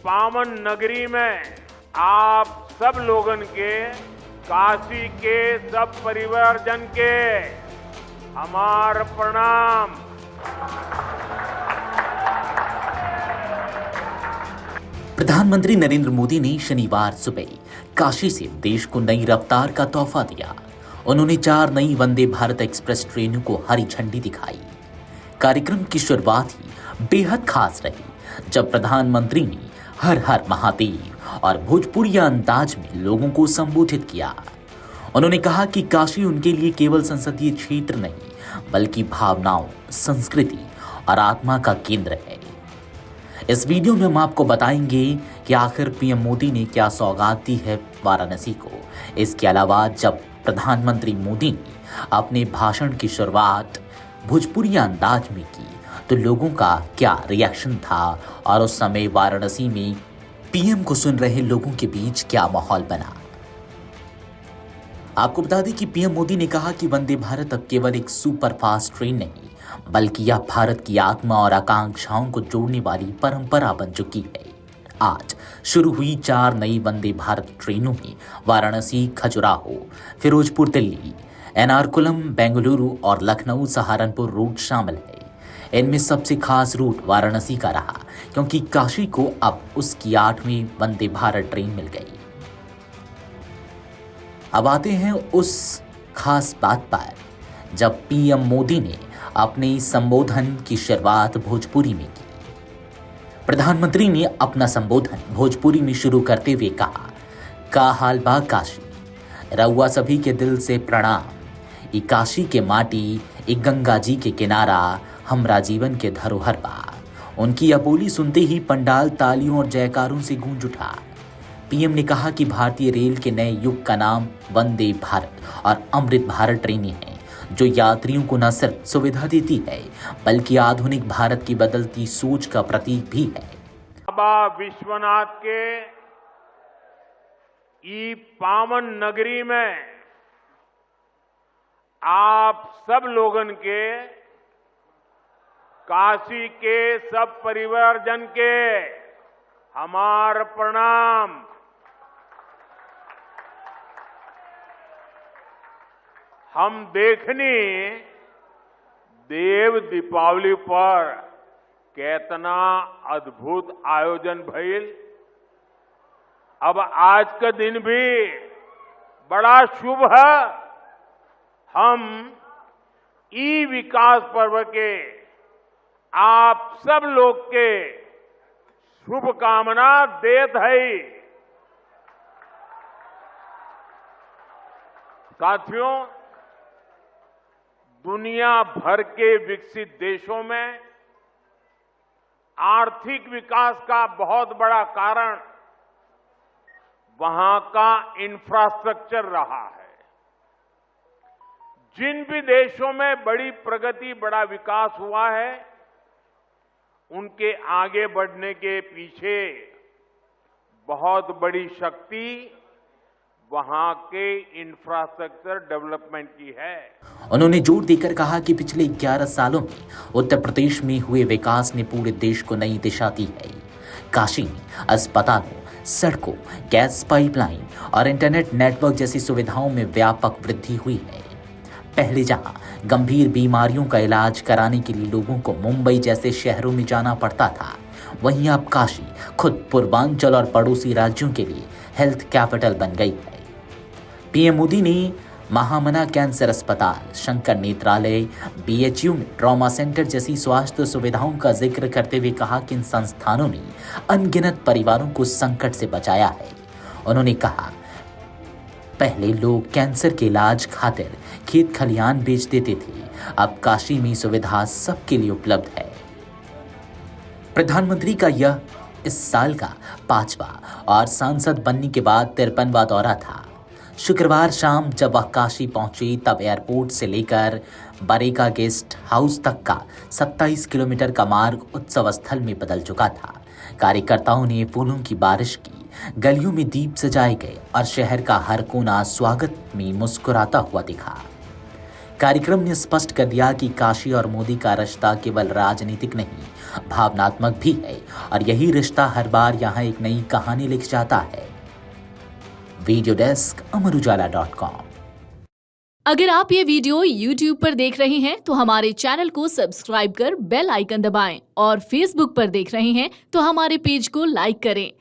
पावन नगरी में आप सब लोगन के, काशी के सब परिवारजन के हमार प्रणाम। प्रधानमंत्री नरेंद्र मोदी ने शनिवार सुबह काशी से देश को नई रफ्तार का तोहफा दिया। उन्होंने 4 नई वंदे भारत एक्सप्रेस ट्रेनों को हरी झंडी दिखाई। कार्यक्रम की शुरुआत ही बेहद खास रही जब प्रधानमंत्री ने हर हर महादेव और भोजपुरिया अंदाज में लोगों को संबोधित किया। उन्होंने कहा कि काशी उनके लिए केवल संसदीय क्षेत्र नहीं बल्कि भावनाओं, संस्कृति और आत्मा का केंद्र है। इस वीडियो में हम आपको बताएंगे कि आखिर पीएम मोदी ने क्या सौगात दी है वाराणसी को। इसके अलावा जब प्रधानमंत्री मोदी ने अपने भाषण की शुरुआत भोजपुरिया अंदाज में की तो लोगों का क्या रिएक्शन था और उस समय वाराणसी में पीएम को सुन रहे लोगों के बीच क्या माहौल बना। आपको बता दें कि पीएम मोदी ने कहा कि वंदे भारत अब केवल एक सुपर फास्ट ट्रेन नहीं बल्कि यह भारत की आत्मा और आकांक्षाओं को जोड़ने वाली परंपरा बन चुकी है। आज शुरू हुई 4 नई वंदे भारत ट्रेनों में वाराणसी, खजुराहो, फिरोजपुर दिल्ली, एर्नाकुलम बेंगलुरु और लखनऊ सहारनपुर रूट शामिल है। इनमें सबसे खास रूट वाराणसी का रहा क्योंकि काशी को अब उसकी 8वीं वंदे भारत ट्रेन मिल गई। अब आते हैं उस खास बात पर जब पीएम मोदी ने अपने संबोधन की शुरुआत भोजपुरी में की। प्रधानमंत्री ने अपना संबोधन भोजपुरी में शुरू करते हुए कहा, का हाल बा काशी, रउआ सभी के दिल से प्रणाम। ई काशी के माटी, ई गंगा जी के किनारा हमरा जीवन के धरोहर बा। उनकी यह बोली सुनते ही पंडाल तालियों और जयकारों से गूंज उठा। पीएम ने कहा कि भारतीय रेल के नए युग का नाम वंदे भारत और अमृत भारत ट्रेनें हैं जो यात्रियों को न सिर्फ सुविधा देती है बल्कि आधुनिक भारत की बदलती सोच का प्रतीक भी है। बाबा विश्वनाथ के ई पावन नगरी में आप सब लोगन के, काशी के सब परिवारजन के हमार प्रणाम। हम देखनी देव दीपावली पर कितना अद्भुत आयोजन भइल। अब आज का दिन भी बड़ा शुभ है। हम ई विकास पर्व के आप सब लोग के शुभकामना देत है। साथियों, दुनिया भर के विकसित देशों में आर्थिक विकास का बहुत बड़ा कारण वहां का इंफ्रास्ट्रक्चर रहा है। जिन भी देशों में बड़ी प्रगति, बड़ा विकास हुआ है, उनके आगे बढ़ने के पीछे बहुत बड़ी शक्ति वहां के इंफ्रास्ट्रक्चर डेवलपमेंट की है। उन्होंने जोर देकर कहा कि पिछले 11 सालों में उत्तर प्रदेश में हुए विकास ने पूरे देश को नई दिशा दी है। काशी में अस्पतालों, सड़कों, गैस पाइपलाइन और इंटरनेट नेटवर्क जैसी सुविधाओं में व्यापक वृद्धि हुई है। पहले जहां गंभीर बीमारियों का इलाज कराने के लिए लोगों को मुंबई जैसे शहरों में जाना पड़ता था, वहीं अब काशी खुद पूर्वांचल और पड़ोसी राज्यों के लिए हेल्थ कैपिटल बन गई है। पीएम मोदी ने महामना कैंसर अस्पताल, शंकर नेत्रालय, बीएचयू में ट्रॉमा सेंटर जैसी स्वास्थ्य सुविधाओं का जिक्र करते हुए कहा कि इन संस्थानों ने अनगिनत परिवारों को संकट से बचाया है। उन्होंने कहा, पहले लोग कैंसर के इलाज खातिर खेत खलियान बेच देते थे, अब काशी में सुविधा सबके लिए उपलब्ध है। प्रधानमंत्री का यह इस साल का 5वां और सांसद बनने के बाद 53वां दौरा था। शुक्रवार शाम जब वह काशी पहुंचे तब एयरपोर्ट से लेकर बरेका गेस्ट हाउस तक का 27 किलोमीटर का मार्ग उत्सव स्थल में बदल चुका था। कार्यकर्ताओं ने फूलों की बारिश की, गलियों में दीप सजाए गए और शहर का हर कोना स्वागत में मुस्कुराता हुआ दिखा। कार्यक्रम ने स्पष्ट कर दिया कि काशी और मोदी का रिश्ता केवल राजनीतिक नहीं, भावनात्मक भी है और यही रिश्ता हर बार यहाँ एक नई कहानी लिख जाता है। वीडियो डेस्क अमरउजाला.com। अगर आप ये वीडियो YouTube पर देख रहे हैं तो हमारे चैनल को सब्सक्राइब कर बेल आइकन दबाएं और Facebook पर देख रहे हैं तो हमारे पेज को लाइक करें।